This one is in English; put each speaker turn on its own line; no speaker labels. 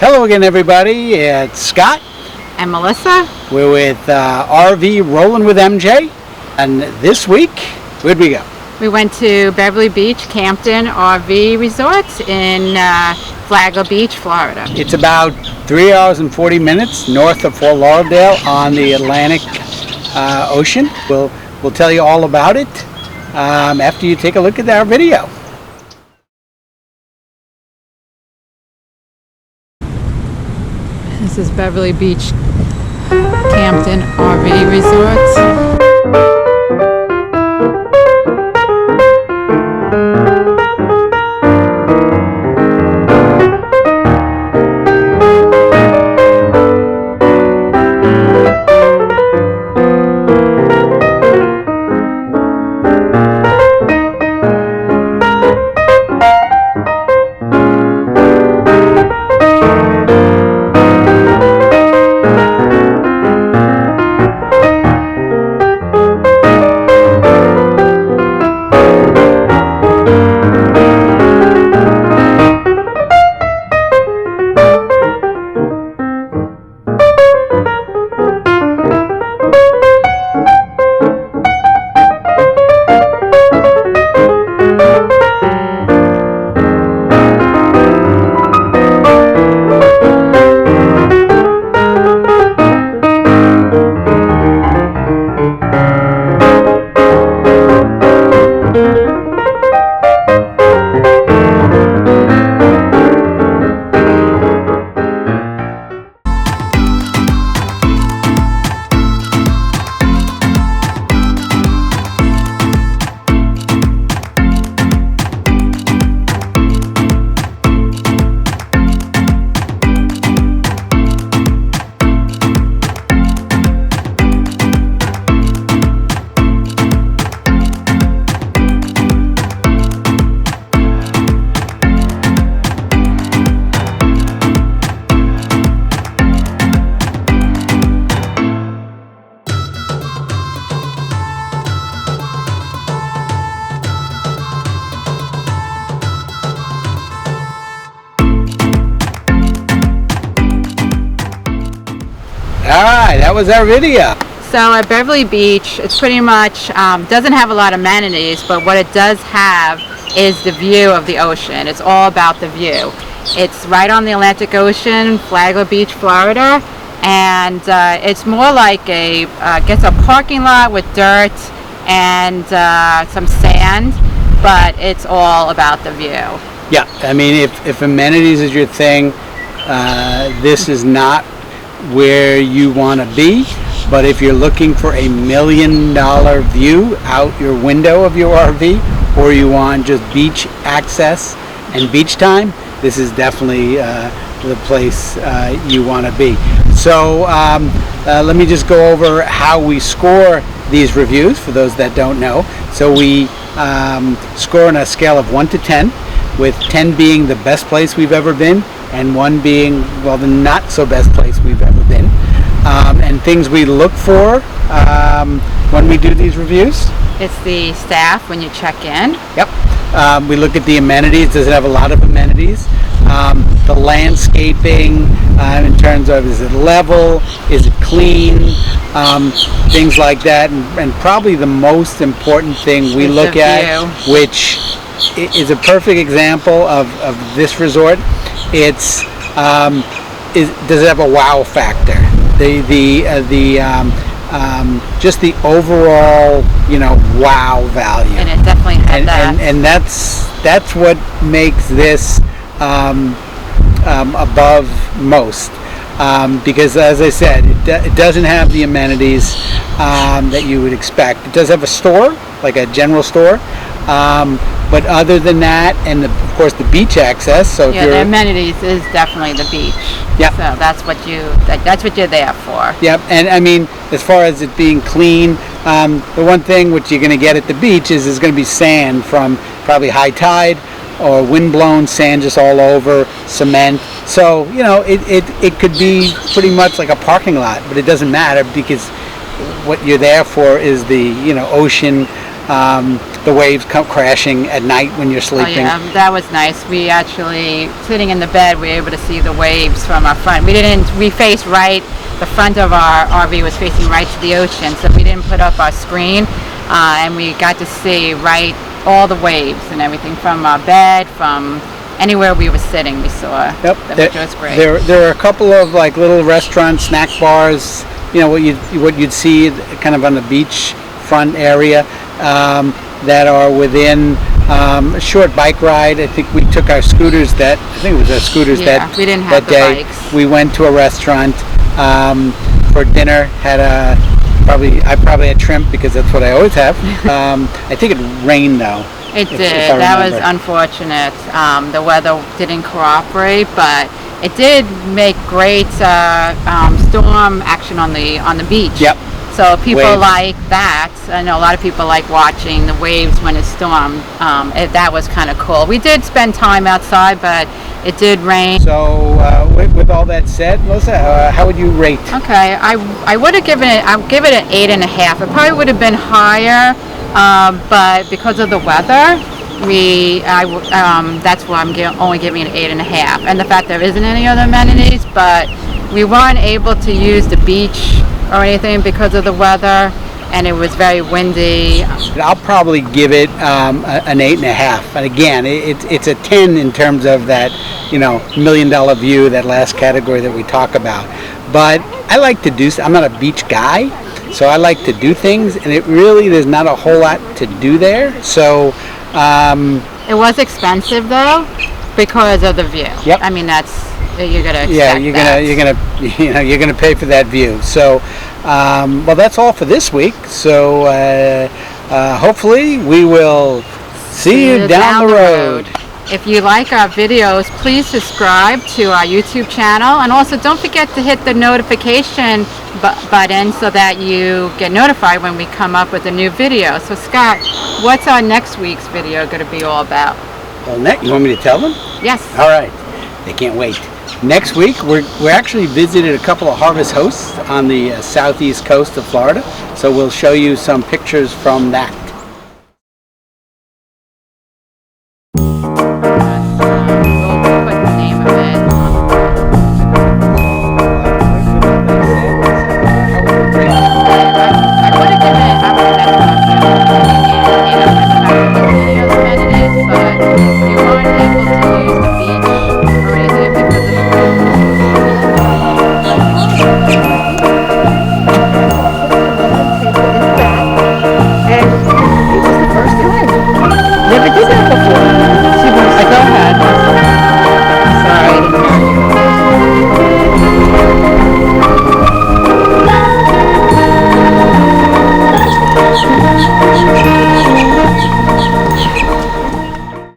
Hello again, everybody. It's Scott
and Melissa.
We're with RV Rolling with MJ, and this week, where'd we go?
We went to Beverly Beach, CampTown RV Resorts in Flagler Beach, Florida.
It's about 3 hours and 40 minutes north of Fort Lauderdale on the Atlantic Ocean. We'll tell you all about it after you take a look at our video.
This is Beverly Beach, CampTown RV Resorts.
Alright, that was our video.
So at Beverly Beach, it's pretty much, doesn't have a lot of amenities, but what it does have is the view of the ocean. It's all about the view. It's right on the Atlantic Ocean, Flagler Beach, Florida, and it's more like a parking lot with dirt and some sand, but it's all about the view.
Yeah, I mean, if amenities is your thing, this is not where you want to be. But if you're looking for $1 million view out your window of your RV, or you want just beach access and beach time, this is definitely the place you want to be. So let me just go over how we score these reviews for those that don't know. So we score on a scale of 1 to 10, with 10 being the best place we've ever been and 1 being, well, the not so best place we've ever been. And things we look for when we do these reviews.
It's the staff when you check in.
Yep. We look at the amenities. Does it have a lot of amenities? The landscaping in terms of, is it level? Is it clean? Things like that. And probably the most important thing we look at, which is a perfect example of this resort, it's does it have a wow factor? Just the overall, wow value.
And it definitely had that.
And that's what makes this above most. Because, as I said, it doesn't have the amenities that you would expect. It does have a store, like a general store. But other than that, and of course the beach access. So
yeah, the amenities is definitely the beach.
Yeah.
So that's what you're there for.
Yep. And I mean, as far as it being clean, the one thing which you're going to get at the beach is there's going to be sand from probably high tide or wind-blown sand just all over, cement. So it could be pretty much like a parking lot, but it doesn't matter because what you're there for is the ocean the waves come crashing at night when you're
Oh
sleeping.
yeah, that was nice. We actually, sitting in the bed, we were able to see the waves from our front. We faced right, the front of our RV was facing right to the ocean, so we didn't put up our screen, and we got to see right all the waves and everything from our bed, from anywhere we were sitting, we saw.
Yep.
Which was great.
There are a couple of like little restaurants, snack bars, what you'd see kind of on the beach front area, that are within a short bike ride. I think we took our scooters I think it was our scooters that
we didn't have
that
the
day.
bikes.
We went to a restaurant for dinner. I probably had shrimp because that's what I always have. I think it rained though.
It
if
did.
I
That was
remember.
unfortunate. The weather didn't cooperate, but it did make great storm action on the beach.
Yep.
So people
Waves.
like that. I know a lot of people like watching the waves when it's storm. That was kind of cool. We did spend time outside, but it did rain.
So with all that said, Melissa, how would you rate?
Okay, I would have given it. I'd give it an 8.5. It probably would have been higher, but because of the weather, that's why I'm only giving it an 8.5. And the fact there isn't any other amenities, but we weren't able to use the beach or anything because of the weather, and it was very windy.
I'll probably give it an 8.5. And again, it's a 10 in terms of that, $1 million view, that last category that we talk about. But I like to do. I'm not a beach guy, so I like to do things, and there's not a whole lot to do there. So
It was expensive though because of the view.
Yep.
I mean, you're gonna expect
you're gonna pay for that view. So well, that's all for this week. So hopefully we will see you down the road.
If you like our videos, please subscribe to our YouTube channel, and also don't forget to hit the notification button so that you get notified when we come up with a new video. So Scott, what's our next week's video going to be all about?
Well, you want me to tell them?
Yes.
All right. They can't wait. Next week, we're actually visited a couple of harvest hosts on the southeast coast of Florida, so we'll show you some pictures from that.